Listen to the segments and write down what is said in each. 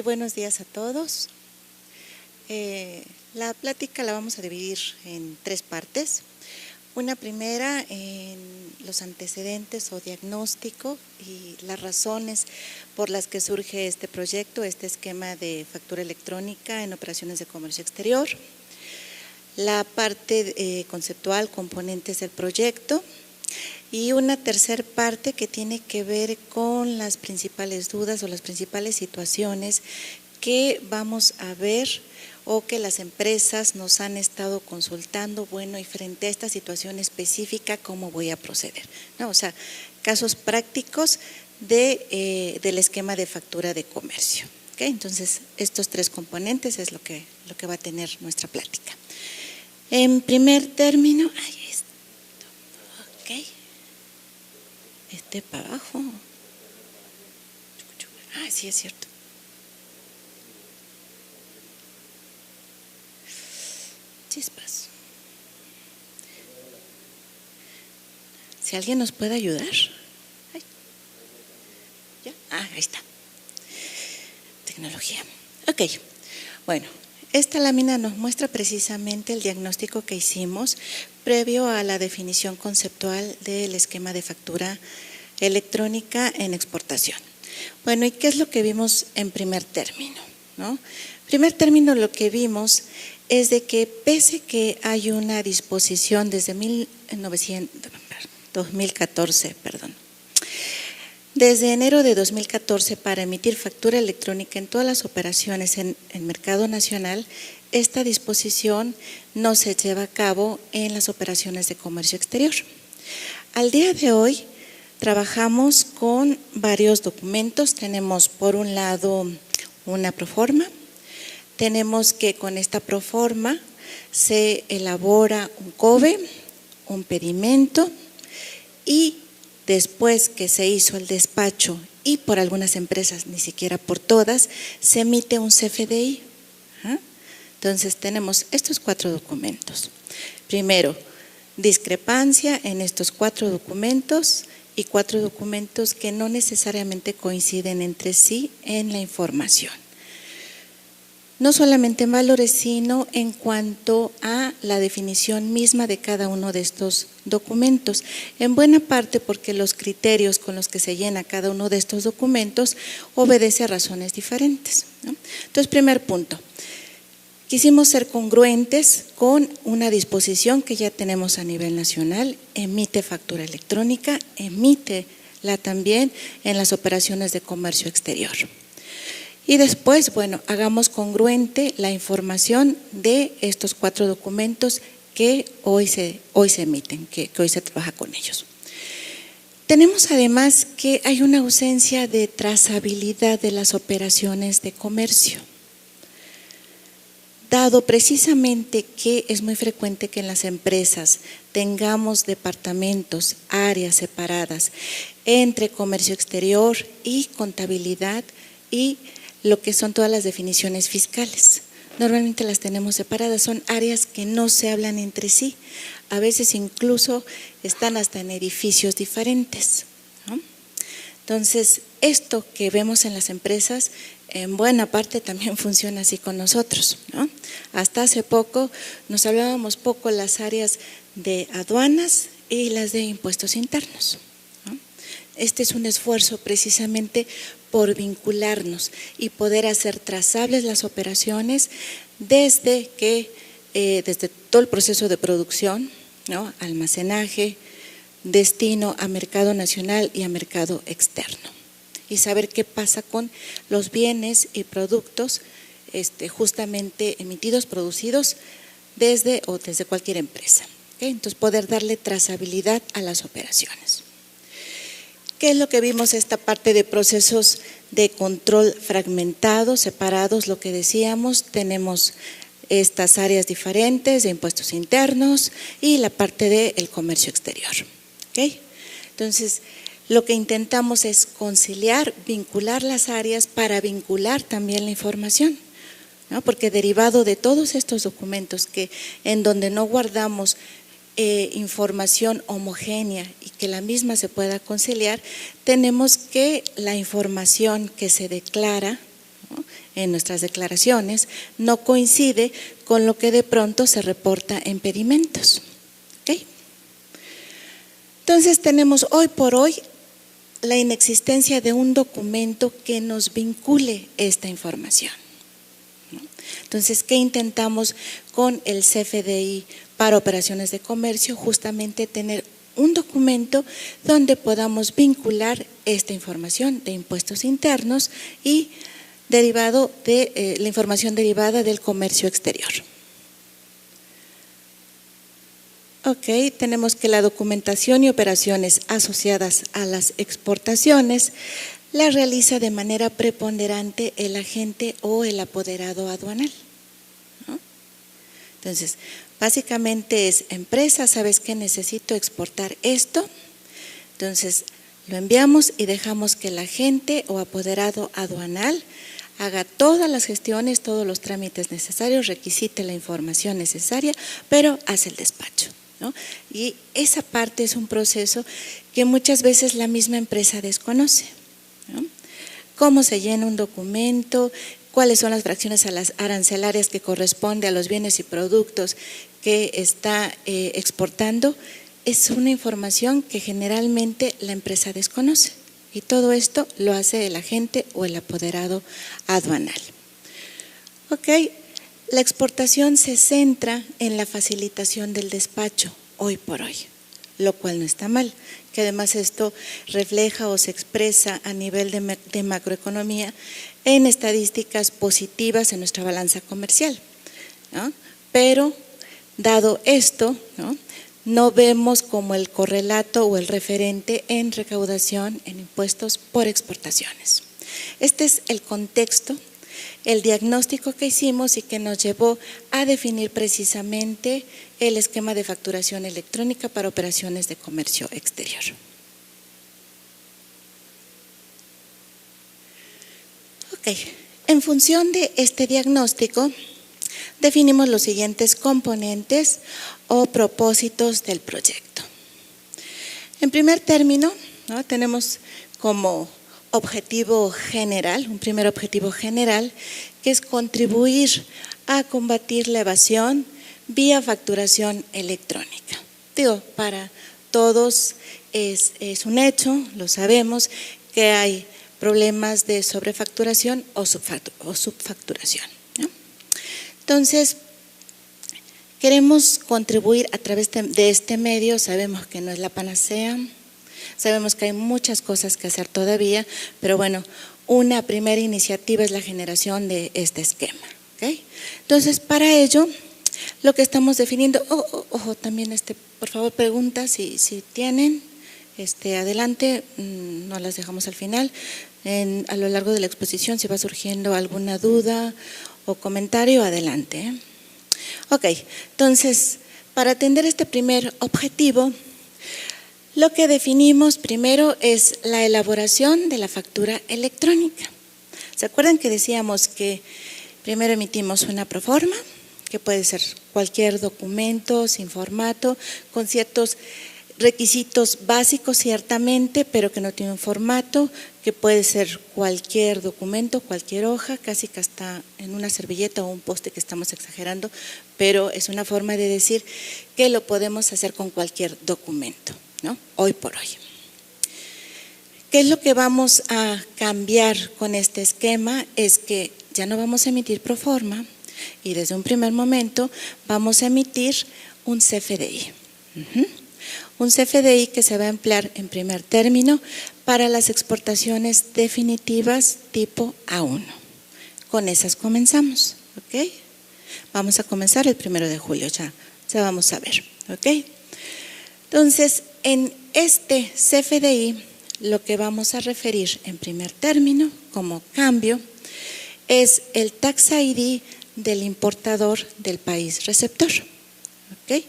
Buenos días a todos. La plática la vamos a dividir en tres partes. Una primera en los antecedentes o diagnóstico y las razones por las que surge este proyecto, este esquema de factura electrónica en operaciones de comercio exterior. La parte conceptual, componentes del proyecto. Y una tercera parte que tiene que ver con las principales dudas o las principales situaciones que vamos a ver o que las empresas nos han estado consultando, bueno, y frente a esta situación específica, ¿cómo voy a proceder? ¿No? O sea, casos prácticos del esquema de factura de comercio. ¿Okay? Entonces, estos tres componentes es lo que va a tener nuestra plática. En primer término, ahí está. Ok. Para abajo. Sí, es cierto. Chispas. Si alguien nos puede ayudar. ¿Ya? Ahí está. Tecnología. Ok. Bueno, esta lámina nos muestra precisamente el diagnóstico que hicimos previo a la definición conceptual del esquema de factura electrónica en exportación. Bueno, ¿y qué es lo que vimos en primer término? ¿No? En primer término, lo que vimos es de que pese que hay una disposición desde 2014, desde enero de 2014 para emitir factura electrónica en todas las operaciones en el mercado nacional, esta disposición no se lleva a cabo en las operaciones de comercio exterior. Al día de hoy, trabajamos con varios documentos. Tenemos por un lado una proforma. Tenemos que con esta proforma se elabora un COBE, un pedimento y después que se hizo el despacho y por algunas empresas, ni siquiera por todas, se emite un CFDI. Entonces tenemos estos cuatro documentos. Primero, discrepancia en estos cuatro documentos y cuatro documentos que no necesariamente coinciden entre sí en la información. No solamente en valores, sino en cuanto a la definición misma de cada uno de estos documentos. En buena parte porque los criterios con los que se llena cada uno de estos documentos obedece a razones diferentes, ¿no? Entonces, primer punto. Quisimos ser congruentes con una disposición que ya tenemos a nivel nacional, emite factura electrónica, emítela también en las operaciones de comercio exterior. Y después, bueno, hagamos congruente la información de estos cuatro documentos que hoy se emiten, que hoy se trabaja con ellos. Tenemos además que hay una ausencia de trazabilidad de las operaciones de comercio. Dado precisamente que es muy frecuente que en las empresas tengamos departamentos, áreas separadas entre comercio exterior y contabilidad y lo que son todas las definiciones fiscales. Normalmente las tenemos separadas, son áreas que no se hablan entre sí, a veces incluso están hasta en edificios diferentes, ¿no? Entonces, esto que vemos en las empresas, en buena parte también funciona así con nosotros, ¿no? Hasta hace poco nos hablábamos poco las áreas de aduanas y las de impuestos internos, ¿no? Este es un esfuerzo precisamente por vincularnos y poder hacer trazables las operaciones desde todo el proceso de producción, ¿no? Almacenaje, destino a mercado nacional y a mercado externo. Y saber qué pasa con los bienes y productos justamente emitidos, producidos desde cualquier empresa. ¿Okay? Entonces, poder darle trazabilidad a las operaciones. ¿Qué es lo que vimos? Esta parte de procesos de control fragmentados, separados, lo que decíamos, tenemos estas áreas diferentes de impuestos internos y la parte del comercio exterior. ¿Okay? Entonces, lo que intentamos es conciliar, vincular las áreas para vincular también la información, ¿no? Porque derivado de todos estos documentos en donde no guardamos información homogénea y que la misma se pueda conciliar, tenemos que la información que se declara, ¿no?, en nuestras declaraciones no coincide con lo que de pronto se reporta en pedimentos. ¿Okay? Entonces tenemos hoy por hoy la inexistencia de un documento que nos vincule esta información. Entonces, ¿qué intentamos con el CFDI para operaciones de comercio? Justamente tener un documento donde podamos vincular esta información de impuestos internos y derivado de la información derivada del comercio exterior. Ok, tenemos que la documentación y operaciones asociadas a las exportaciones la realiza de manera preponderante el agente o el apoderado aduanal, ¿no? Entonces, básicamente es empresa, ¿sabes qué? Necesito exportar esto. Entonces, lo enviamos y dejamos que el agente o apoderado aduanal haga todas las gestiones, todos los trámites necesarios, requisite la información necesaria, pero hace el despacho, ¿no? Y esa parte es un proceso que muchas veces la misma empresa desconoce, ¿no? Cómo se llena un documento, cuáles son las fracciones a las arancelarias que corresponde a los bienes y productos que está exportando, es una información que generalmente la empresa desconoce y todo esto lo hace el agente o el apoderado aduanal. Ok, la exportación se centra en la facilitación del despacho hoy por hoy, lo cual no está mal, que además esto refleja o se expresa a nivel de macroeconomía en estadísticas positivas en nuestra balanza comercial, ¿no? Pero dado esto, no vemos como el correlato o el referente en recaudación en impuestos por exportaciones. Este es el contexto, el diagnóstico que hicimos y que nos llevó a definir precisamente el esquema de facturación electrónica para operaciones de comercio exterior. Ok, en función de este diagnóstico, definimos los siguientes componentes o propósitos del proyecto. En primer término, ¿no? Tenemos como objetivo general, un primer objetivo general, que es contribuir a combatir la evasión vía facturación electrónica. Digo, para todos es un hecho, lo sabemos, que hay problemas de sobrefacturación o subfacturación, ¿no? Entonces, queremos contribuir a través de este medio, sabemos que no es la panacea, sabemos que hay muchas cosas que hacer todavía, pero bueno, una primera iniciativa es la generación de este esquema, ¿okay? Entonces, para ello, lo que estamos definiendo, ojo, también por favor preguntas si tienen, adelante, no las dejamos al final, a lo largo de la exposición si va surgiendo alguna duda o comentario, adelante, ¿eh? Ok, entonces, para atender este primer objetivo, lo que definimos primero es la elaboración de la factura electrónica. ¿Se acuerdan que decíamos que primero emitimos una proforma, que puede ser cualquier documento sin formato, con ciertos requisitos básicos ciertamente, pero que no tiene un formato, que puede ser cualquier documento, cualquier hoja, casi que hasta en una servilleta o un poste que estamos exagerando, pero es una forma de decir que lo podemos hacer con cualquier documento, ¿no? Hoy por hoy. ¿Qué es lo que vamos a cambiar con este esquema? Es que ya no vamos a emitir proforma y desde un primer momento vamos a emitir un CFDI. Un CFDI que se va a emplear en primer término para las exportaciones definitivas tipo A1. Con esas comenzamos, ¿ok? Vamos a comenzar el 1 de julio, ya vamos a ver, ¿ok? Entonces, en este CFDI, lo que vamos a referir en primer término como cambio es el Tax ID del importador del país receptor. ¿Okay?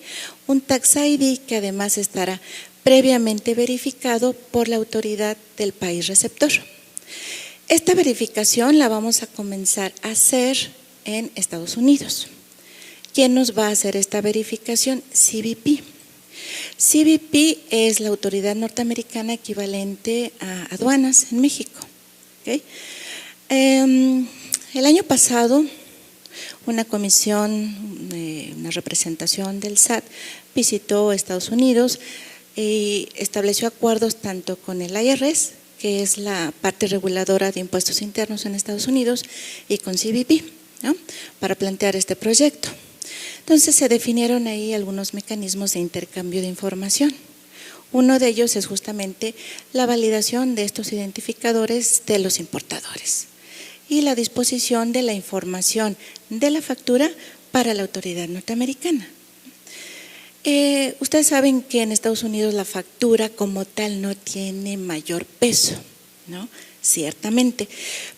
Un Tax ID que además estará previamente verificado por la autoridad del país receptor. Esta verificación la vamos a comenzar a hacer en Estados Unidos. ¿Quién nos va a hacer esta verificación? CBP. CBP es la autoridad norteamericana equivalente a aduanas en México. ¿Okay? El año pasado, una comisión, una representación del SAT visitó Estados Unidos y estableció acuerdos tanto con el IRS, que es la parte reguladora de impuestos internos en Estados Unidos, y con CBP, ¿no?, para plantear este proyecto. Entonces se definieron ahí algunos mecanismos de intercambio de información. Uno de ellos es justamente la validación de estos identificadores de los importadores y la disposición de la información de la factura para la autoridad norteamericana. Ustedes saben que en Estados Unidos la factura como tal no tiene mayor peso, ¿no?, ciertamente,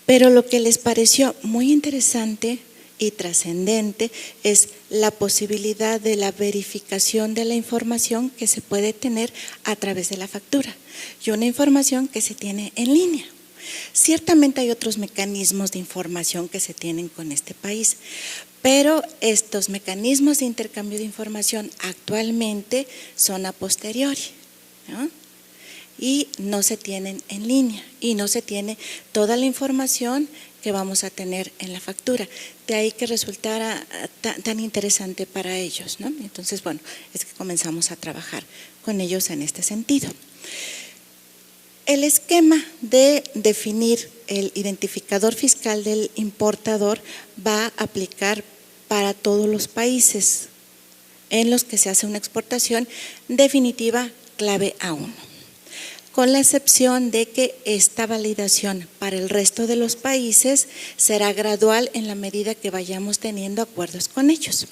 pero lo que les pareció muy interesante y trascendente es la posibilidad de la verificación de la información que se puede tener a través de la factura y una información que se tiene en línea. Ciertamente hay otros mecanismos de información que se tienen con este país, pero estos mecanismos de intercambio de información actualmente son a posteriori, ¿no?, y no se tienen en línea y no se tiene toda la información que vamos a tener en la factura. De ahí que resultara tan interesante para ellos, ¿no? Entonces, bueno, es que comenzamos a trabajar con ellos en este sentido. El esquema de definir el identificador fiscal del importador va a aplicar para todos los países en los que se hace una exportación definitiva clave A1, con la excepción de que esta validación para el resto de los países será gradual en la medida que vayamos teniendo acuerdos con ellos.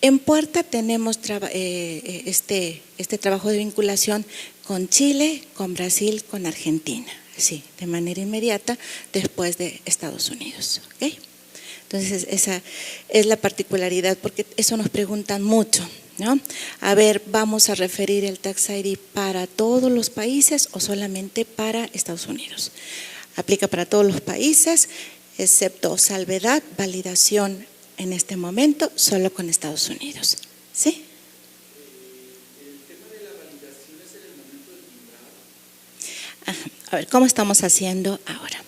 En puerta tenemos este trabajo de vinculación con Chile, con Brasil, con Argentina, sí, de manera inmediata después de Estados Unidos, ¿ok? Entonces esa es la particularidad, porque eso nos preguntan mucho, ¿no? A ver, ¿vamos a referir el Tax ID para todos los países o solamente para Estados Unidos? Aplica para todos los países, excepto salvedad, validación en este momento solo con Estados Unidos, ¿sí? El tema de la validación es en el momento del timbrado. Ajá. A ver, ¿cómo estamos haciendo ahora?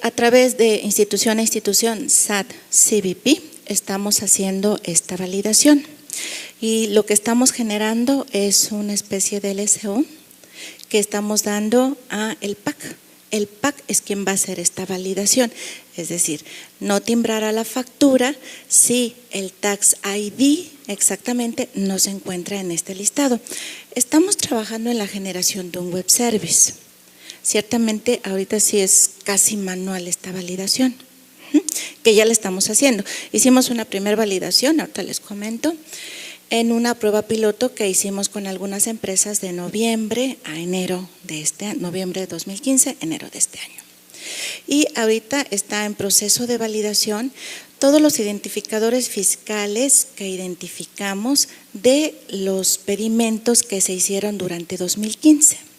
A través de institución a institución, SAT, CBP, estamos haciendo esta validación y lo que estamos generando es una especie de LSO que estamos dando a el PAC. El PAC es quien va a hacer esta validación, es decir, no timbrará la factura si el Tax ID exactamente no se encuentra en este listado. Estamos trabajando en la generación de un web service. Ciertamente ahorita sí es casi manual esta validación, que ya la estamos haciendo. Hicimos una primera validación, ahorita les comento, en una prueba piloto que hicimos con algunas empresas de noviembre a enero de este año, noviembre de 2015, enero de este año. Y ahorita está en proceso de validación todos los identificadores fiscales que identificamos de los pedimentos que se hicieron durante 2015.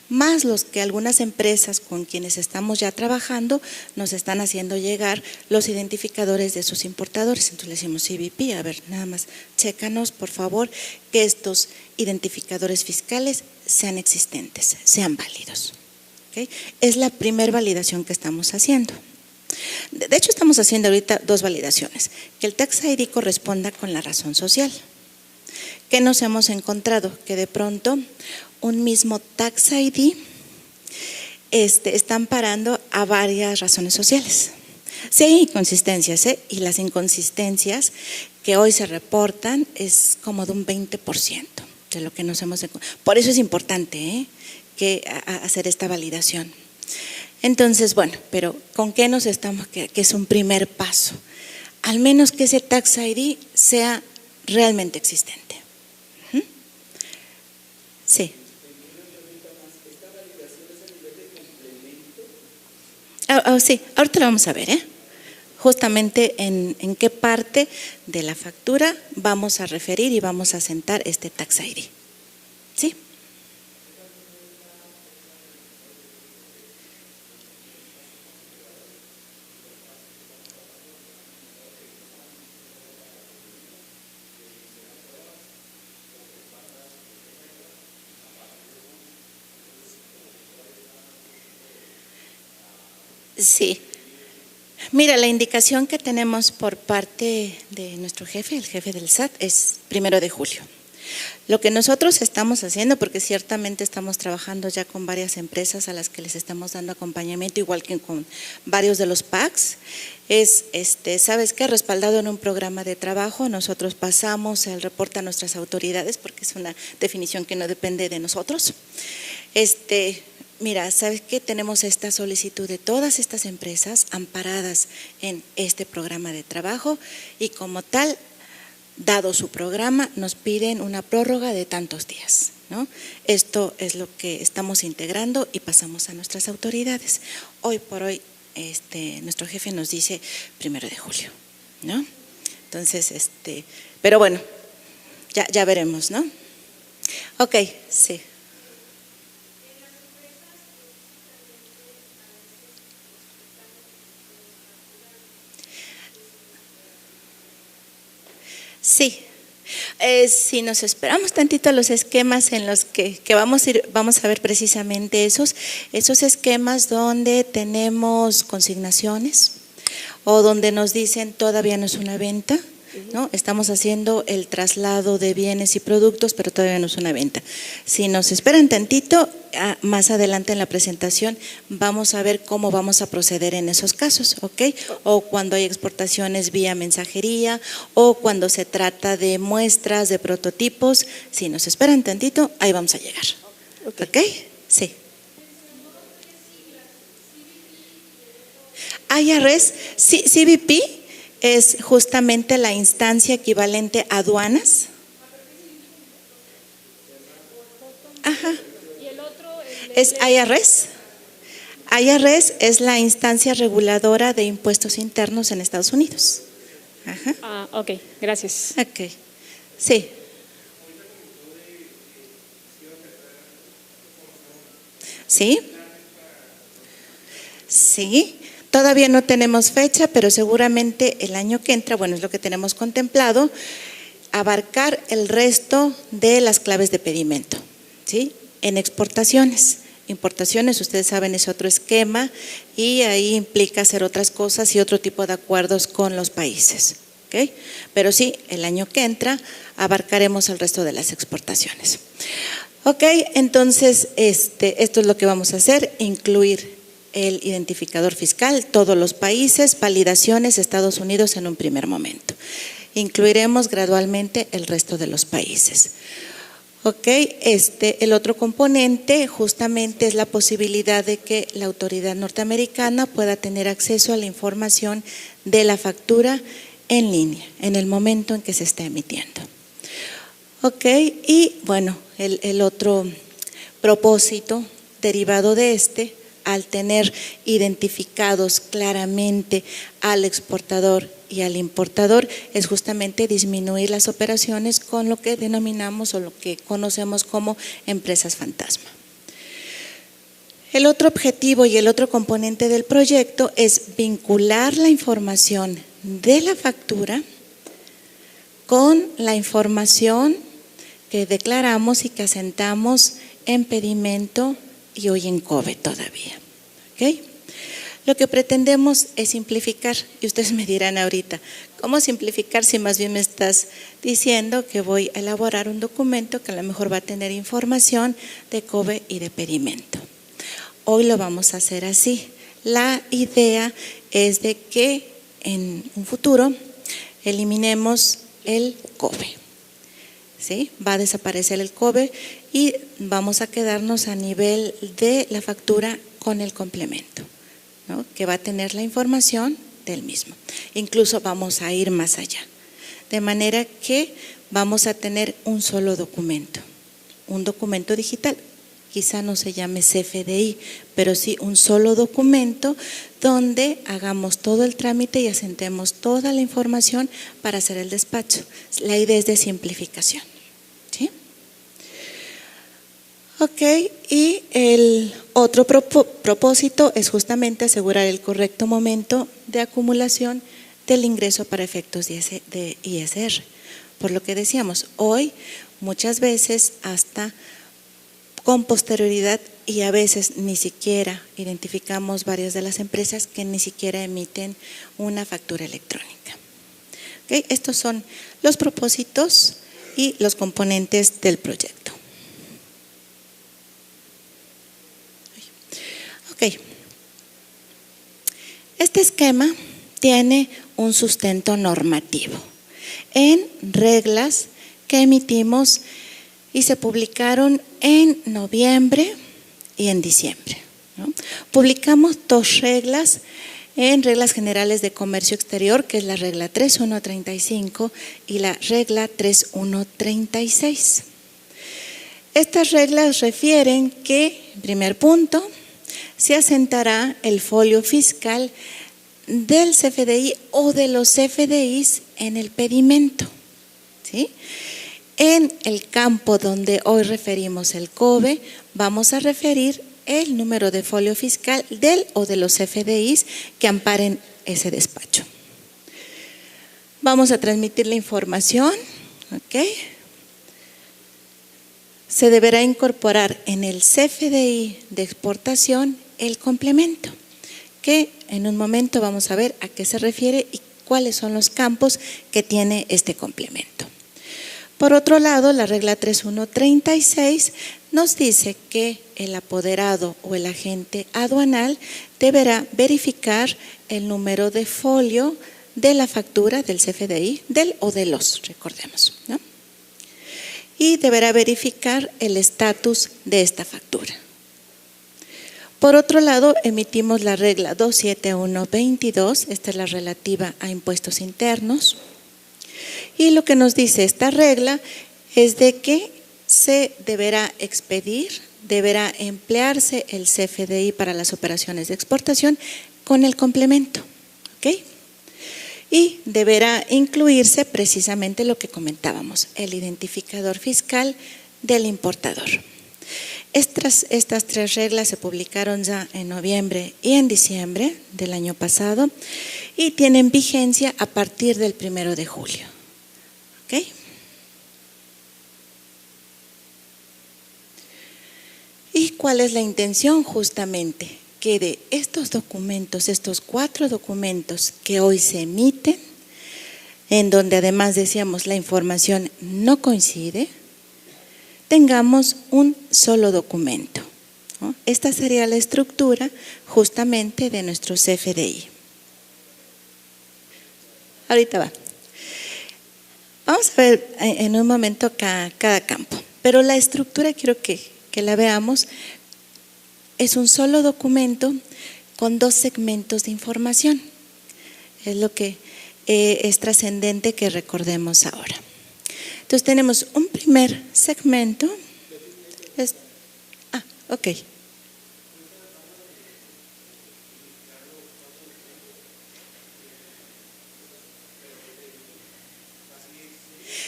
Más los que algunas empresas con quienes estamos ya trabajando nos están haciendo llegar los identificadores de sus importadores. Entonces le decimos CBP, a ver, nada más, chécanos por favor que estos identificadores fiscales sean existentes, sean válidos. ¿Okay? Es la primera validación que estamos haciendo. De hecho, estamos haciendo ahorita dos validaciones, que el Tax ID corresponda con la razón social. ¿Qué nos hemos encontrado? Que de pronto un mismo Tax ID está amparando a varias razones sociales. Sí hay inconsistencias, y las inconsistencias que hoy se reportan es como de un 20% de lo que nos hemos encontrado. Por eso es importante que hacer esta validación. Entonces, bueno, pero ¿con qué nos estamos? Que es un primer paso. Al menos que ese Tax ID sea realmente existente. Sí. Sí, ahorita lo vamos a ver, justamente en qué parte de la factura vamos a referir y vamos a sentar este Tax ID. ¿Sí? Sí. Mira, la indicación que tenemos por parte de nuestro jefe, el jefe del SAT, es 1 de julio. Lo que nosotros estamos haciendo, porque ciertamente estamos trabajando ya con varias empresas a las que les estamos dando acompañamiento, igual que con varios de los PACs, es, ¿sabes qué? Respaldado en un programa de trabajo, nosotros pasamos el reporte a nuestras autoridades, porque es una definición que no depende de nosotros. Mira, ¿sabes qué? Tenemos esta solicitud de todas estas empresas amparadas en este programa de trabajo y como tal, dado su programa, nos piden una prórroga de tantos días, ¿no? Esto es lo que estamos integrando y pasamos a nuestras autoridades. Hoy por hoy, nuestro jefe nos dice 1 de julio, ¿no? Entonces, pero bueno, ya veremos, ¿no? Ok, sí. Sí, si nos esperamos tantito a los esquemas en los que vamos a ver precisamente esos esquemas donde tenemos consignaciones o donde nos dicen todavía no es una venta, ¿no? Estamos haciendo el traslado de bienes y productos, pero todavía no es una venta. Si nos esperan tantito, más adelante en la presentación vamos a ver cómo vamos a proceder en esos casos, ¿ok? O cuando hay exportaciones vía mensajería o cuando se trata de muestras de prototipos. Si nos esperan tantito, ahí vamos a llegar, ¿ok? Sí. IRS, CBP es justamente la instancia equivalente a aduanas. Ajá. Es IRS. IRS es la instancia reguladora de impuestos internos en Estados Unidos. Ajá. Ok, gracias. Ok, sí. ¿Sí? Sí. Todavía no tenemos fecha, pero seguramente el año que entra, bueno, es lo que tenemos contemplado, abarcar el resto de las claves de pedimento, ¿sí? En exportaciones. Importaciones, ustedes saben, es otro esquema y ahí implica hacer otras cosas y otro tipo de acuerdos con los países, ¿ok? Pero sí, el año que entra abarcaremos el resto de las exportaciones. Ok, entonces esto es lo que vamos a hacer, incluir el identificador fiscal, todos los países, validaciones, Estados Unidos en un primer momento. Incluiremos gradualmente el resto de los países. Ok, el otro componente justamente es la posibilidad de que la autoridad norteamericana pueda tener acceso a la información de la factura en línea, en el momento en que se está emitiendo. Ok, y bueno, el otro propósito derivado de al tener identificados claramente al exportador y al importador, es justamente disminuir las operaciones con lo que denominamos o lo que conocemos como empresas fantasma. El otro objetivo y el otro componente del proyecto es vincular la información de la factura con la información que declaramos y que asentamos en pedimento y hoy en COBE todavía, ¿ok? Lo que pretendemos es simplificar, y ustedes me dirán ahorita, ¿cómo simplificar si más bien me estás diciendo que voy a elaborar un documento que a lo mejor va a tener información de COBE y de pedimento? Hoy lo vamos a hacer así. La idea es de que en un futuro eliminemos el COBE. ¿Sí? Va a desaparecer el COBE y vamos a quedarnos a nivel de la factura con el complemento, ¿no? Que va a tener la información del mismo. Incluso vamos a ir más allá, de manera que vamos a tener un solo documento, un documento digital. Quizá no se llame CFDI, pero sí un solo documento donde hagamos todo el trámite y asentemos toda la información para hacer el despacho. La idea es de simplificación. ¿Sí? Ok, y el otro propósito es justamente asegurar el correcto momento de acumulación del ingreso para efectos de ISR. Por lo que decíamos, hoy muchas veces hasta con posterioridad y a veces ni siquiera identificamos varias de las empresas que ni siquiera emiten una factura electrónica. ¿Okay? Estos son los propósitos y los componentes del proyecto. Ok. Este esquema tiene un sustento normativo en reglas que emitimos y se publicaron en noviembre y en diciembre, ¿no? Publicamos dos reglas en reglas generales de comercio exterior, que es la regla 3135 y la regla 3136. Estas reglas refieren que, primer punto, se asentará el folio fiscal del CFDI o de los CFDIs en el pedimento, ¿sí? En el campo donde hoy referimos el COBE, vamos a referir el número de folio fiscal del o de los CFDIs que amparen ese despacho. Vamos a transmitir la información, ¿ok? Se deberá incorporar en el CFDI de exportación el complemento, que en un momento vamos a ver a qué se refiere y cuáles son los campos que tiene este complemento. Por otro lado, la regla 3136 nos dice que el apoderado o el agente aduanal deberá verificar el número de folio de la factura del CFDI, del o de los, recordemos, ¿no? Y deberá verificar el estatus de esta factura. Por otro lado, emitimos la regla 27122, esta es la relativa a impuestos internos. Y lo que nos dice esta regla es de que se deberá expedir, deberá emplearse el CFDI para las operaciones de exportación con el complemento, ¿ok? Y deberá incluirse precisamente lo que comentábamos, el identificador fiscal del importador. Estas tres reglas se publicaron ya en noviembre y en diciembre del año pasado y tienen vigencia a partir del 1 de julio. ¿Ok? ¿Y cuál es la intención? Justamente que de estos documentos, estos 4 documentos que hoy se emiten, en donde además decíamos la información no coincide, tengamos un solo documento, ¿no? Esta sería la estructura justamente de nuestro CFDI. Ahorita va. Vamos a ver en un momento cada campo, pero la estructura quiero que la veamos. Es un solo documento con 2 segmentos de información. Es lo que es trascendente que recordemos ahora. Entonces tenemos un primer segmento. Ok.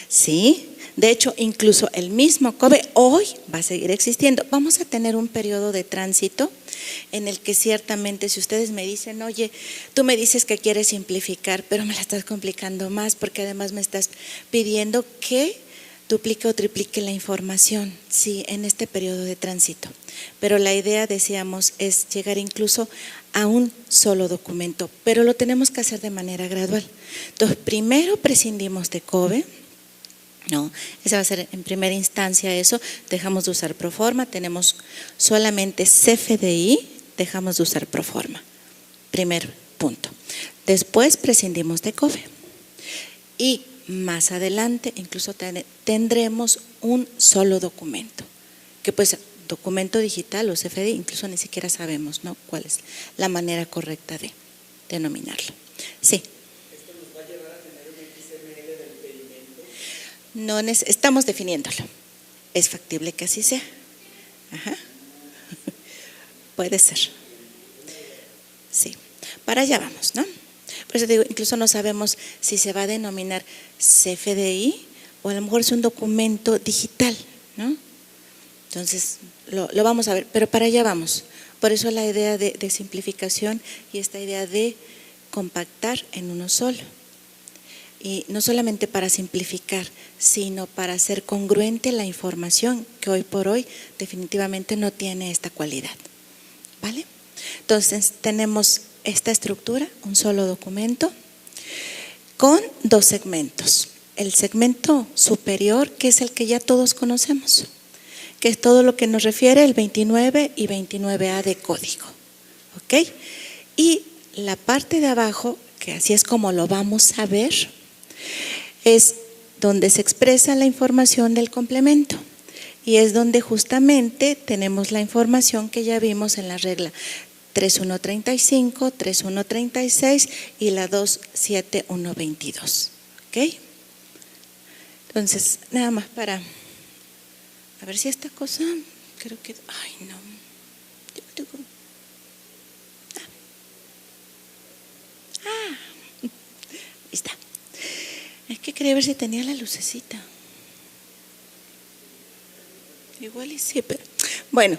Sí, de hecho incluso el mismo COBE hoy va a seguir existiendo. Vamos a tener un periodo de tránsito en el que ciertamente si ustedes me dicen, oye, tú me dices que quieres simplificar, pero me la estás complicando más porque además me estás pidiendo que duplique o triplique la información, sí, en este periodo de tránsito. Pero la idea, decíamos, es llegar incluso a un solo documento, pero lo tenemos que hacer de manera gradual. Entonces, primero prescindimos de COBE. No, esa va a ser en primera instancia eso, dejamos de usar Proforma, tenemos solamente CFDI, dejamos de usar Proforma, primer punto. Después prescindimos de COBE y más adelante incluso tendremos un solo documento, que pues documento digital o CFDI, incluso ni siquiera sabemos, ¿no?, cuál es la manera correcta de denominarlo. Sí. No estamos definiéndolo. Es factible que así sea. Ajá. Puede ser. Sí. Para allá vamos, ¿no? Por eso digo, incluso no sabemos si se va a denominar CFDI o a lo mejor es un documento digital, ¿no? Entonces, lo vamos a ver, pero para allá vamos. Por eso la idea de simplificación y esta idea de compactar en uno solo. y no solamente para simplificar, sino para hacer congruente la información que hoy por hoy definitivamente no tiene esta cualidad. ¿Vale? Entonces tenemos esta estructura, un solo documento con dos segmentos. El segmento superior, que es el que ya todos conocemos, que es todo lo que nos refiere el 29 y 29A de código. ¿Ok? Y la parte de abajo, que así es como lo vamos a ver, es donde se expresa la información del complemento. Y es donde justamente tenemos la información que ya vimos en la regla 3135, 3136 y la 27122. ¿Ok? Entonces, nada más para a ver si esta cosa, creo que, ay no. Ahí está. Es que quería ver si tenía la lucecita. Igual y sí, pero bueno,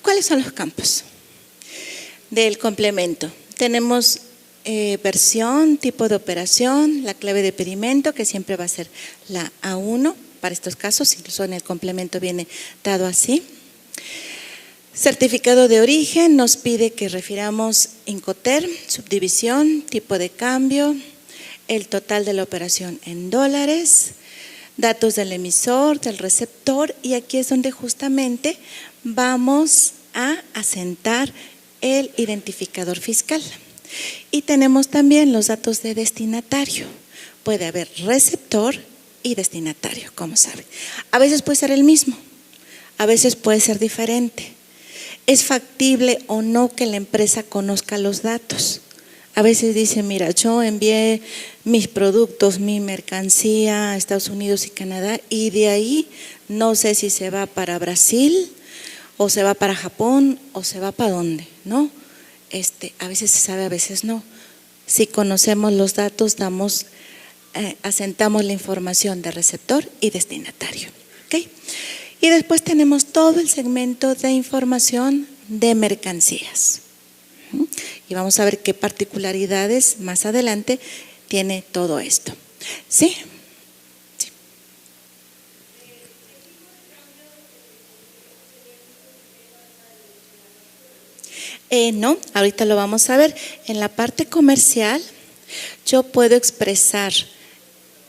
¿cuáles son los campos del complemento? Tenemos versión, tipo de operación, la clave de pedimento, que siempre va a ser la A1 para estos casos, incluso en el complemento viene dado así. Certificado de origen nos pide que refiramos Incoterm, subdivisión, tipo de cambio, el total de la operación en dólares, datos del emisor, del receptor, y aquí es donde justamente vamos a asentar el identificador fiscal. Y tenemos también los datos de destinatario. Puede haber receptor y destinatario, como saben. A veces puede ser el mismo, a veces puede ser diferente. ¿Es factible o no que la empresa conozca los datos? A veces dice, mira, yo envié mis productos, mi mercancía a Estados Unidos y Canadá y de ahí no sé si se va para Brasil o se va para Japón o se va para dónde, ¿no? A veces se sabe, a veces no. Si conocemos los datos, asentamos la información de receptor y destinatario. ¿Okay? Y después tenemos todo el segmento de información de mercancías. Y vamos a ver qué particularidades más adelante tiene todo esto. ¿Sí? Sí. No, ahorita lo vamos a ver. En la parte comercial, yo puedo expresar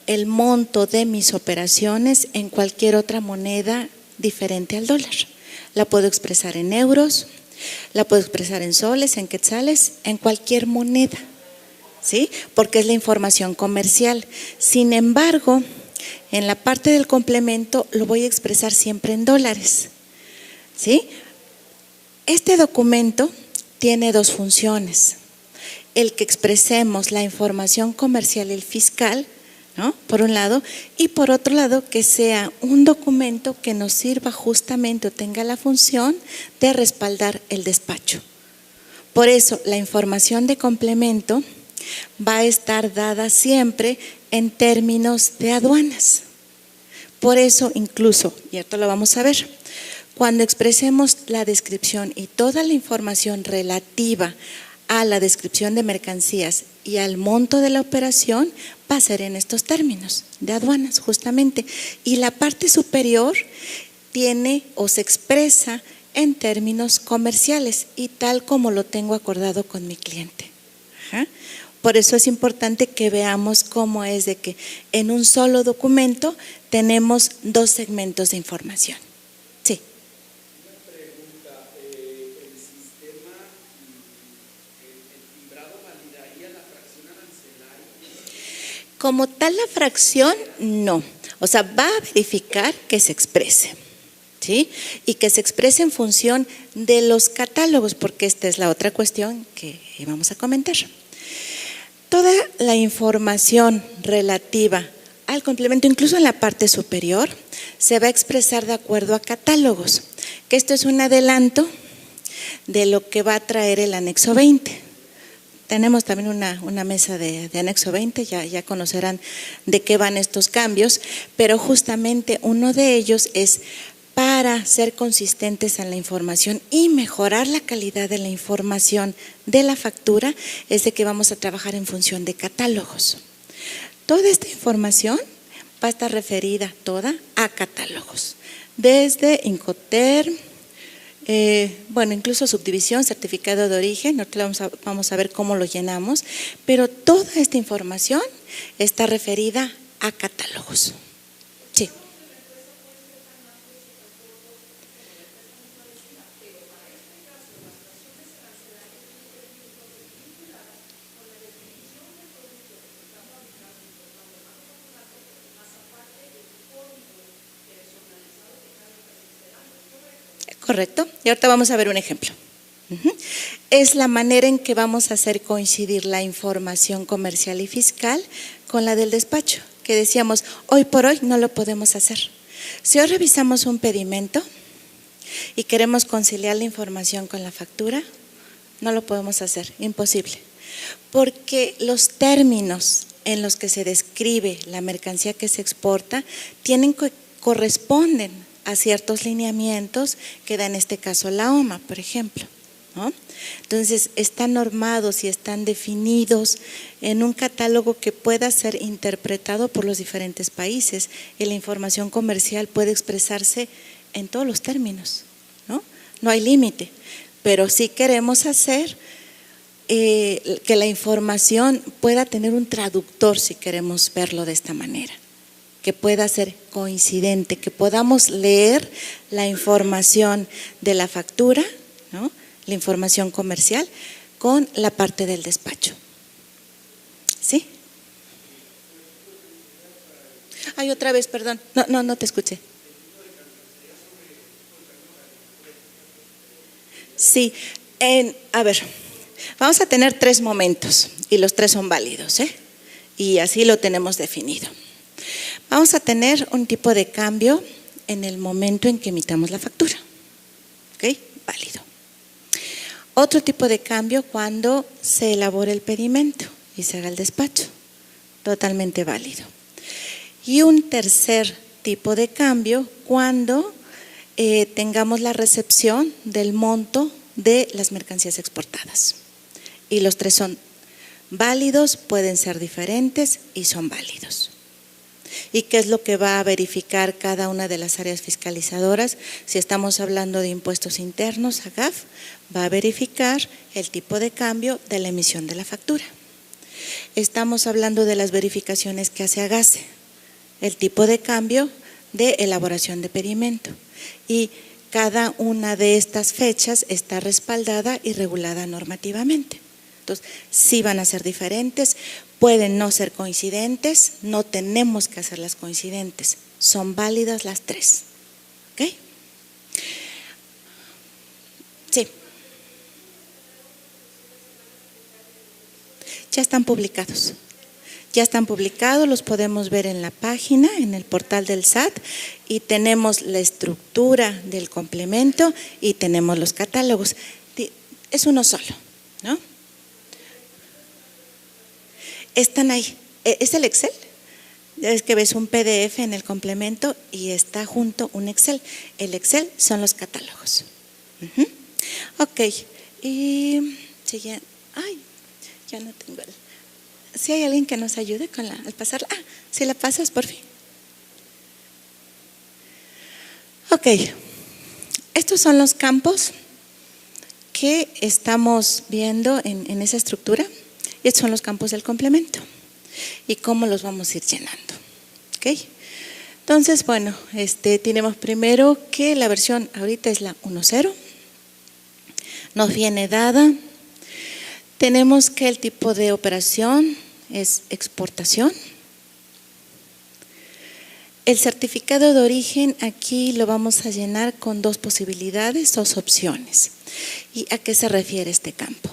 el monto de mis operaciones en cualquier otra moneda diferente al dólar. La puedo expresar en euros, la puedo expresar en soles, en quetzales, en cualquier moneda, ¿sí? Porque es la información comercial. Sin embargo, en la parte del complemento lo voy a expresar siempre en dólares, ¿sí? Este documento tiene dos funciones. El que expresemos la información comercial y el fiscal, ¿no? Por un lado, y por otro lado que sea un documento que nos sirva justamente o tenga la función de respaldar el despacho. Por eso la información de complemento va a estar dada siempre en términos de aduanas. Por eso incluso, y esto lo vamos a ver, cuando expresemos la descripción y toda la información relativa a la descripción de mercancías y al monto de la operación, va a ser en estos términos de aduanas justamente. Y la parte superior tiene o se expresa en términos comerciales y tal como lo tengo acordado con mi cliente. Ajá. Por eso es importante que veamos cómo es de que en un solo documento tenemos dos segmentos de información. Sí. Una pregunta, ¿el sistema, el timbrado validaría la fracción arancelaria? Como tal la fracción, no. O sea, va a verificar que se exprese, ¿sí? Y que se exprese en función de los catálogos, porque esta es la otra cuestión que vamos a comentar. Toda la información relativa al complemento, incluso en la parte superior, se va a expresar de acuerdo a catálogos, que esto es un adelanto de lo que va a traer el anexo 20. Tenemos también una mesa de anexo 20, ya conocerán de qué van estos cambios, pero justamente uno de ellos es para ser consistentes en la información y mejorar la calidad de la información de la factura, es de que vamos a trabajar en función de catálogos. Toda esta información va a estar referida toda a catálogos, desde Incoterm, bueno, incluso subdivisión, certificado de origen. Ahorita vamos a ver cómo lo llenamos, pero toda esta información está referida a catálogos. Sí. Correcto. Y ahorita vamos a ver un ejemplo. Es la manera en que vamos a hacer coincidir la información comercial y fiscal con la del despacho, que decíamos, hoy por hoy no lo podemos hacer. Si hoy revisamos un pedimento y queremos conciliar la información con la factura, no lo podemos hacer, imposible. Porque los términos en los que se describe la mercancía que se exporta corresponden a ciertos lineamientos que da en este caso la OMA, por ejemplo, ¿no? Entonces, están normados y están definidos en un catálogo que pueda ser interpretado por los diferentes países, y la información comercial puede expresarse en todos los términos, ¿no? No hay límite, pero sí queremos hacer que la información pueda tener un traductor, si queremos verlo de esta manera, que pueda ser coincidente, que podamos leer la información de la factura, ¿no? La información comercial con la parte del despacho. ¿Sí? Ay, otra vez, perdón. No te escuché. Sí, a ver, vamos a tener 3 momentos y los 3 son válidos, y así lo tenemos definido. Vamos a tener un tipo de cambio en el momento en que emitamos la factura, ¿ok? Válido. Otro tipo de cambio cuando se elabora el pedimento y se haga el despacho, totalmente válido. Y un tercer tipo de cambio cuando tengamos la recepción del monto de las mercancías exportadas. Y los 3 son válidos, pueden ser diferentes y son válidos. ¿Y qué es lo que va a verificar cada una de las áreas fiscalizadoras? Si estamos hablando de impuestos internos, AGAF va a verificar el tipo de cambio de la emisión de la factura. Estamos hablando de las verificaciones que hace AGACE, el tipo de cambio de elaboración de pedimento. Y cada una de estas fechas está respaldada y regulada normativamente. Entonces, sí van a ser diferentes, pueden no ser coincidentes, no tenemos que hacerlas coincidentes, son válidas las 3. ¿Ok? Sí. Ya están publicados. Ya están publicados, los podemos ver en la página, en el portal del SAT, y tenemos la estructura del complemento y tenemos los catálogos. Es uno solo, ¿no? Están ahí. ¿Es el Excel? Ya ves que ves un PDF en el complemento y está junto un Excel. El Excel son los catálogos. Ok. Y siguiente. Ay, ya no tengo el. Si hay alguien que nos ayude con al pasarla. Si la pasas, por fin. Ok. Estos son los campos que estamos viendo en esa estructura. Estos son los campos del complemento y cómo los vamos a ir llenando. ¿Ok? Entonces, bueno, tenemos primero que la versión ahorita es la 1.0. Nos viene dada. Tenemos que el tipo de operación es exportación. El certificado de origen aquí lo vamos a llenar con 2 posibilidades, 2 opciones. ¿Y a qué se refiere este campo?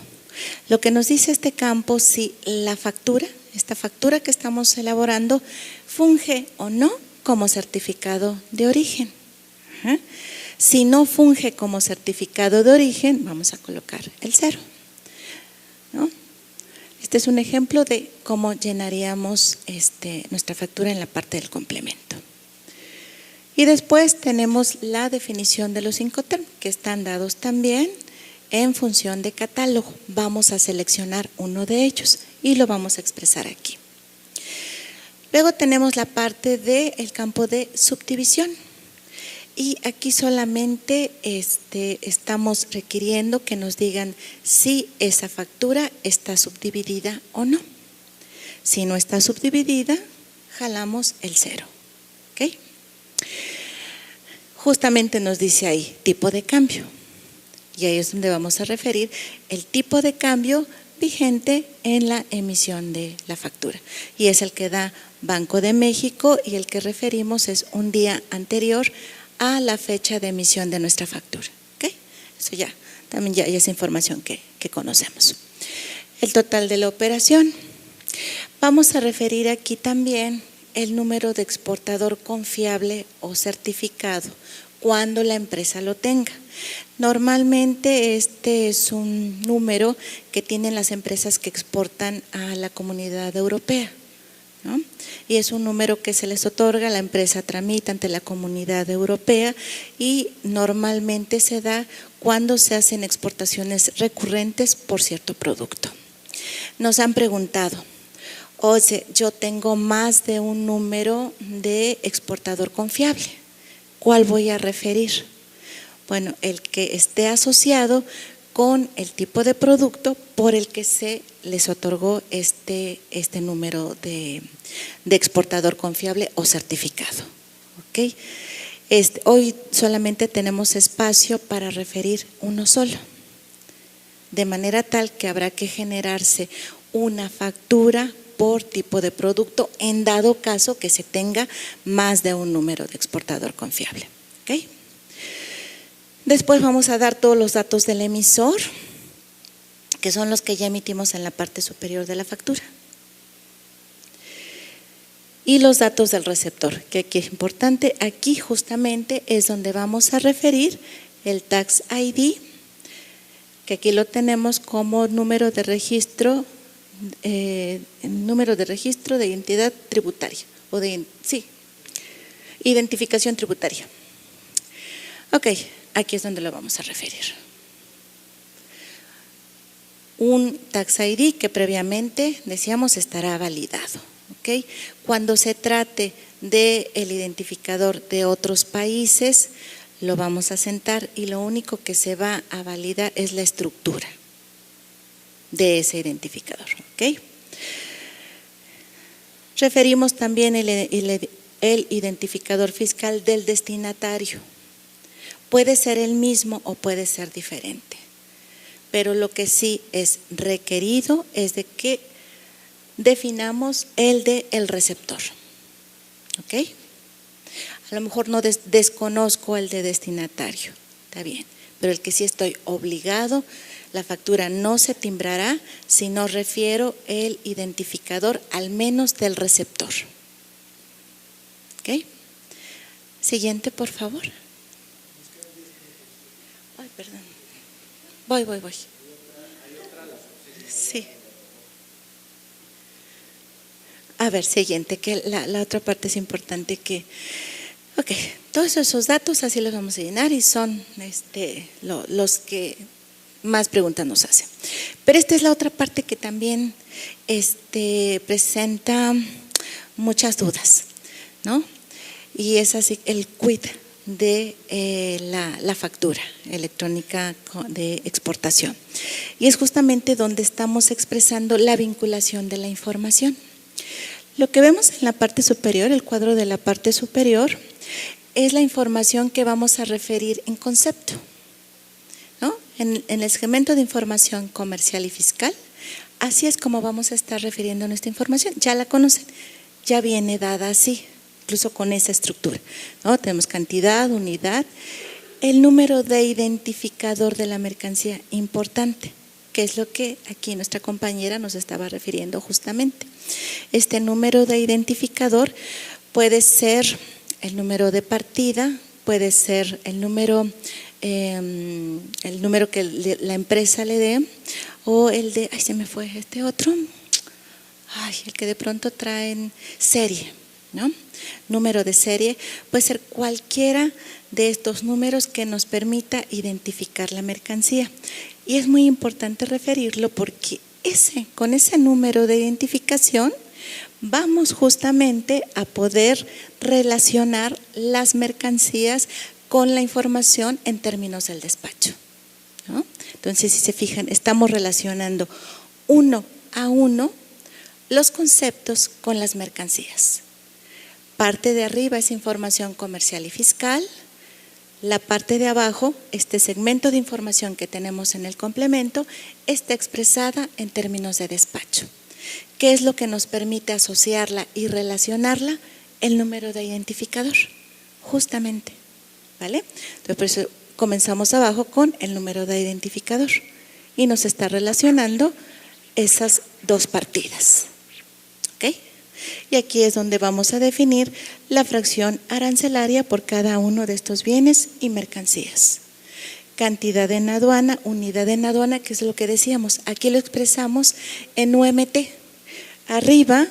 Lo que nos dice este campo, si la factura, esta factura que estamos elaborando, funge o no como certificado de origen. Si no funge como certificado de origen, vamos a colocar el 0. ¿No? Este es un ejemplo de cómo llenaríamos nuestra factura en la parte del complemento. Y después tenemos la definición de los Incoterm, que están dados también en función de catálogo. Vamos a seleccionar uno de ellos y lo vamos a expresar aquí. Luego tenemos la parte del campo de subdivisión. Y aquí solamente estamos requiriendo que nos digan si esa factura está subdividida o no. Si no está subdividida, jalamos el 0. ¿Ok? Justamente nos dice ahí tipo de cambio. Y ahí es donde vamos a referir el tipo de cambio vigente en la emisión de la factura. Y es el que da Banco de México y el que referimos es un día anterior a la fecha de emisión de nuestra factura. ¿Okay? Eso ya, también ya es información que conocemos. El total de la operación. Vamos a referir aquí también el número de exportador confiable o certificado cuando la empresa lo tenga. Normalmente este es un número que tienen las empresas que exportan a la Comunidad Europea, ¿no? Y es un número que se les otorga, la empresa tramita ante la Comunidad Europea y normalmente se da cuando se hacen exportaciones recurrentes por cierto producto. Nos han preguntado, oye, yo tengo más de un número de exportador confiable, ¿cuál voy a referir? Bueno, el que esté asociado con el tipo de producto por el que se les otorgó este número de exportador confiable o certificado. ¿Okay? Hoy solamente tenemos espacio para referir uno solo, de manera tal que habrá que generarse una factura por tipo de producto en dado caso que se tenga más de un número de exportador confiable. ¿Okay? Después vamos a dar todos los datos del emisor, que son los que ya emitimos en la parte superior de la factura. Y los datos del receptor, que aquí es importante, aquí justamente es donde vamos a referir el Tax ID, que aquí lo tenemos como número de registro de identidad tributaria, o identificación tributaria. Ok. Aquí es donde lo vamos a referir. Un Tax ID que previamente decíamos estará validado. ¿Okay? Cuando se trate del identificador de otros países, lo vamos a sentar y lo único que se va a validar es la estructura de ese identificador. ¿Okay? Referimos también el identificador fiscal del destinatario. Puede ser el mismo o puede ser diferente, pero lo que sí es requerido es de que definamos el del receptor. ¿Ok? A lo mejor no desconozco el de destinatario, está bien, pero el que sí estoy obligado, la factura no se timbrará si no refiero el identificador al menos del receptor. ¿Ok? Siguiente, por favor. Ay, perdón. Voy. Sí. A ver, siguiente, que la otra parte es importante que… Ok, todos esos datos así los vamos a llenar y son los que más preguntas nos hacen. Pero esta es la otra parte que también presenta muchas dudas, ¿no? Y es así el quid de la factura electrónica de exportación. Y es justamente donde estamos expresando la vinculación de la información. Lo que vemos en la parte superior, el cuadro de la parte superior, es la información que vamos a referir en concepto, ¿no? En el segmento de información comercial y fiscal, así es como vamos a estar refiriendo nuestra información. Ya la conocen, ya viene dada así, incluso con esa estructura, ¿no? Tenemos cantidad, unidad, el número de identificador de la mercancía importante, que es lo que aquí nuestra compañera nos estaba refiriendo justamente. Este número de identificador puede ser el número de partida, puede ser el número que la empresa le dé, o el de, ay, se me fue este otro, ay, el que de pronto traen serie, ¿no? Número de serie, puede ser cualquiera de estos números que nos permita identificar la mercancía. Y es muy importante referirlo porque con ese número de identificación Vamos justamente a poder relacionar las mercancías con la información en términos del despacho, ¿no? Entonces, si se fijan, estamos relacionando uno a uno los conceptos con las mercancías. Parte de arriba es información comercial y fiscal. La parte de abajo, este segmento de información que tenemos en el complemento, está expresada en términos de despacho. ¿Qué es lo que nos permite asociarla y relacionarla? El número de identificador, justamente, ¿vale? Entonces, por eso comenzamos abajo con el número de identificador y nos está relacionando esas dos partidas, ¿ok? Y aquí es donde vamos a definir la fracción arancelaria por cada uno de estos bienes y mercancías. Cantidad en aduana, unidad en aduana, que es lo que decíamos, aquí lo expresamos en UMT. Arriba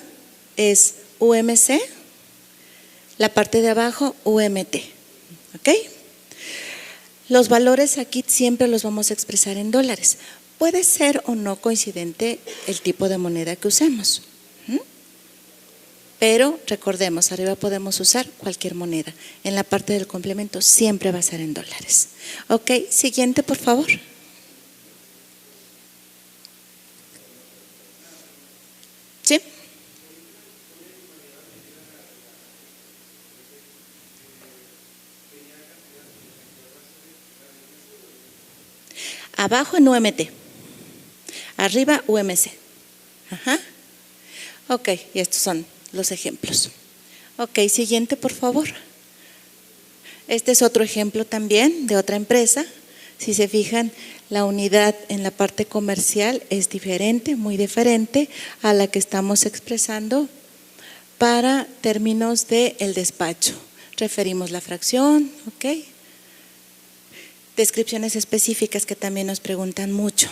es UMC, la parte de abajo UMT, ¿ok? Los valores aquí siempre los vamos a expresar en dólares. Puede ser o no coincidente el tipo de moneda que usemos. Pero recordemos, arriba podemos usar cualquier moneda. En la parte del complemento siempre va a ser en dólares. Ok, siguiente por favor. ¿Sí? Abajo en UMT, arriba UMC. Ajá. Ok, y estos son los ejemplos. Ok, siguiente por favor. Este es otro ejemplo también de otra empresa. Si se fijan, la unidad en la parte comercial es diferente, muy diferente a la que estamos expresando para términos del despacho. Referimos la fracción, ok. Descripciones específicas que también nos preguntan mucho.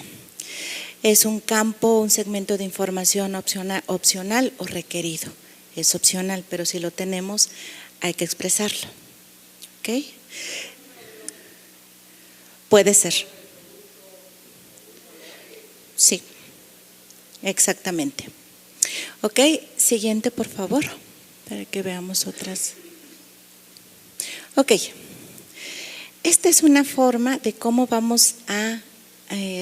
Es un campo, un segmento de información opcional o requerido. Es opcional, pero si lo tenemos hay que expresarlo. ¿Ok? Puede ser. Sí, exactamente. Ok, siguiente por favor, para que veamos otras. Ok, esta es una forma de cómo vamos a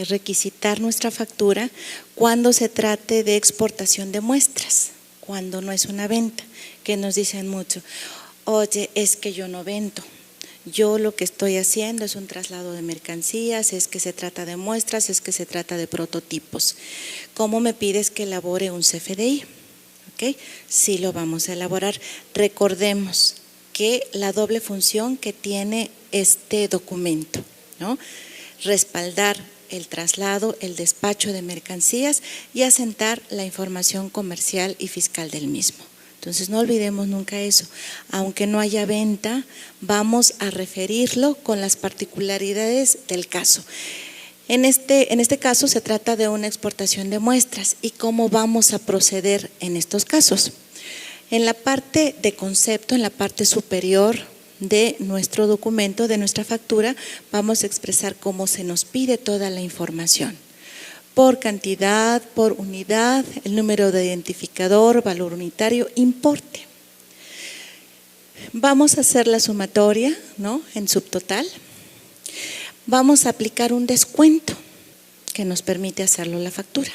requisitar nuestra factura cuando se trate de exportación de muestras, cuando no es una venta, que nos dicen mucho, oye, es que yo no vendo, yo lo que estoy haciendo es un traslado de mercancías, es que se trata de muestras, es que se trata de prototipos. ¿Cómo me pides que elabore un CFDI? ¿Ok? Sí lo vamos a elaborar. Recordemos que la doble función que tiene este documento, ¿no? Respaldar el traslado, el despacho de mercancías y asentar la información comercial y fiscal del mismo. Entonces no olvidemos nunca eso, aunque no haya venta, vamos a referirlo con las particularidades del caso. En este caso se trata de una exportación de muestras y cómo vamos a proceder en estos casos. En la parte de concepto, en la parte superior de nuestro documento, de nuestra factura, vamos a expresar cómo se nos pide toda la información. Por cantidad, por unidad, el número de identificador, valor unitario, importe. Vamos a hacer la sumatoria, ¿no? En subtotal. Vamos a aplicar un descuento que nos permite hacerlo la factura.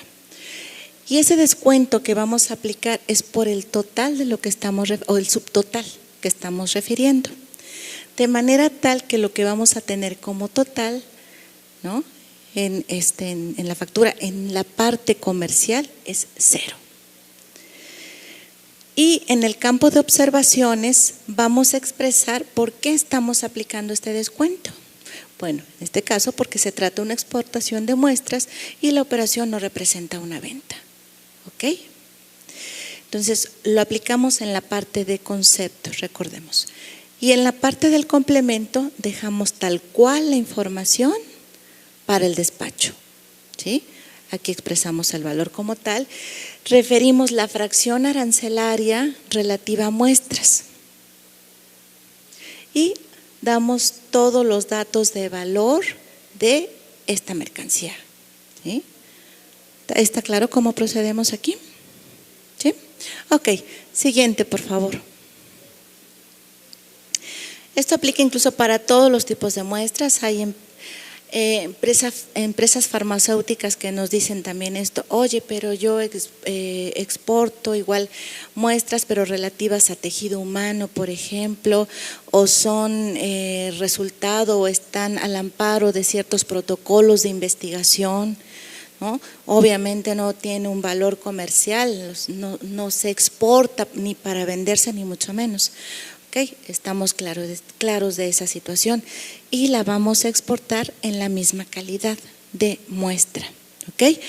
Y ese descuento que vamos a aplicar es por el total de lo que estamos, o el subtotal que estamos refiriendo. De manera tal que lo que vamos a tener como total, ¿no? En la factura, en la parte comercial, es 0. Y en el campo de observaciones vamos a expresar por qué estamos aplicando este descuento. Bueno, en este caso porque se trata de una exportación de muestras y la operación no representa una venta. ¿Ok? Entonces, lo aplicamos en la parte de conceptos, recordemos. Y en la parte del complemento dejamos tal cual la información para el despacho, ¿sí? Aquí expresamos el valor como tal, referimos la fracción arancelaria relativa a muestras y damos todos los datos de valor de esta mercancía, ¿sí? ¿Está claro cómo procedemos aquí? ¿Sí? Ok, siguiente, por favor. Esto aplica incluso para todos los tipos de muestras. Hay empresas farmacéuticas que nos dicen también esto: oye, pero yo exporto igual muestras, pero relativas a tejido humano, por ejemplo, o son resultado o están al amparo de ciertos protocolos de investigación, ¿no? Obviamente no tiene un valor comercial, no se exporta ni para venderse ni mucho menos. Okay, estamos claros de esa situación y la vamos a exportar en la misma calidad de muestra. Okay,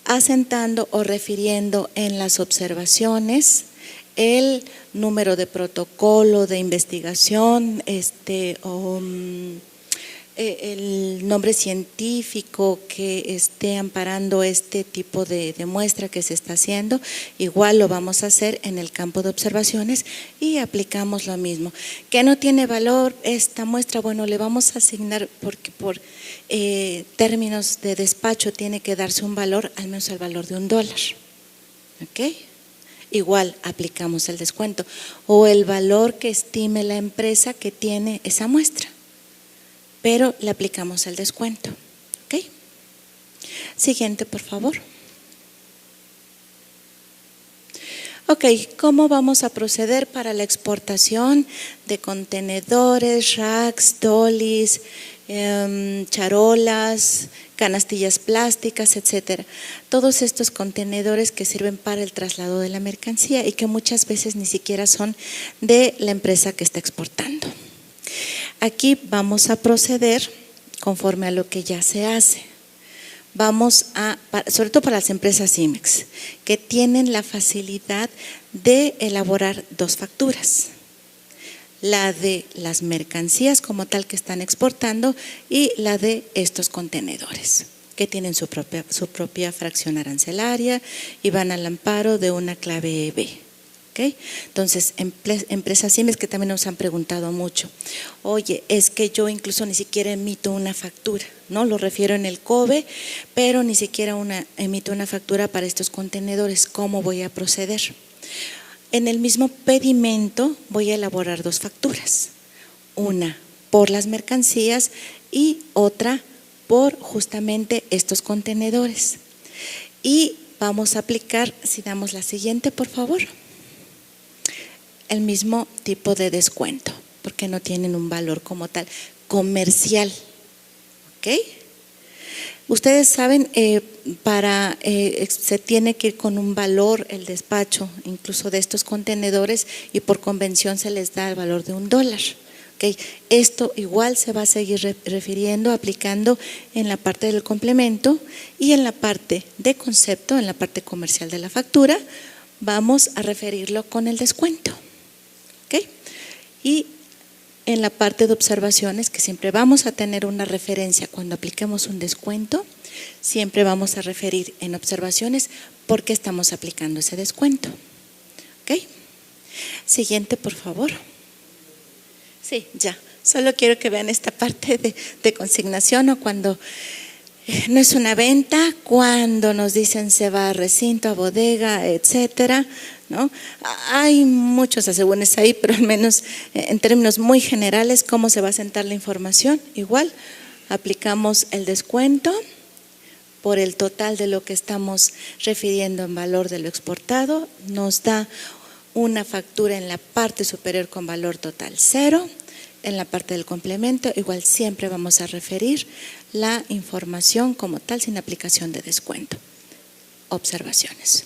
asentando o refiriendo en las observaciones el número de protocolo de investigación, el nombre científico que esté amparando este tipo de muestra que se está haciendo. Igual lo vamos a hacer en el campo de observaciones y aplicamos lo mismo. ¿Que no tiene valor esta muestra? Bueno, le vamos a asignar, porque por términos de despacho tiene que darse un valor, al menos el valor de $1. ¿Ok? Igual aplicamos el descuento o el valor que estime la empresa que tiene esa muestra, pero le aplicamos el descuento. ¿Ok? Siguiente, por favor. Ok, ¿cómo vamos a proceder para la exportación de contenedores, racks, dollies, charolas, canastillas plásticas, etcétera? Todos estos contenedores que sirven para el traslado de la mercancía y que muchas veces ni siquiera son de la empresa que está exportando. Aquí vamos a proceder conforme a lo que ya se hace. Vamos a, sobre todo para las empresas IMEX, que tienen la facilidad de elaborar dos facturas: la de las mercancías como tal que están exportando y la de estos contenedores, que tienen su propia fracción arancelaria y van al amparo de una clave EB. ¿Okay? Entonces, empresas IMEX que también nos han preguntado mucho: oye, es que yo incluso ni siquiera emito una factura, ¿no? Lo refiero en el COBE, pero ni siquiera emito una factura para estos contenedores. ¿Cómo voy a proceder? En el mismo pedimento voy a elaborar dos facturas, una por las mercancías y otra por justamente estos contenedores. Y vamos a aplicar, si damos la siguiente, por favor, el mismo tipo de descuento, porque no tienen un valor como tal comercial. ¿Ok? Ustedes saben, se tiene que ir con un valor el despacho, incluso de estos contenedores, y por convención se les da el valor de $1. ¿Okay? Esto igual se va a seguir refiriendo, aplicando en la parte del complemento y en la parte de concepto, en la parte comercial de la factura, vamos a referirlo con el descuento. ¿Okay? Y en la parte de observaciones, que siempre vamos a tener una referencia cuando apliquemos un descuento, siempre vamos a referir en observaciones por qué estamos aplicando ese descuento. ¿Ok? Siguiente, por favor. Sí, ya. Solo quiero que vean esta parte de consignación, o cuando no es una venta, cuando nos dicen se va a recinto, a bodega, etcétera, ¿no? Hay muchos asegúnes ahí, pero al menos en términos muy generales, ¿cómo se va a sentar la información? Igual, aplicamos el descuento por el total de lo que estamos refiriendo en valor de lo exportado, nos da una factura en la parte superior con valor total 0. En la parte del complemento, igual siempre vamos a referir la información como tal sin aplicación de descuento. Observaciones.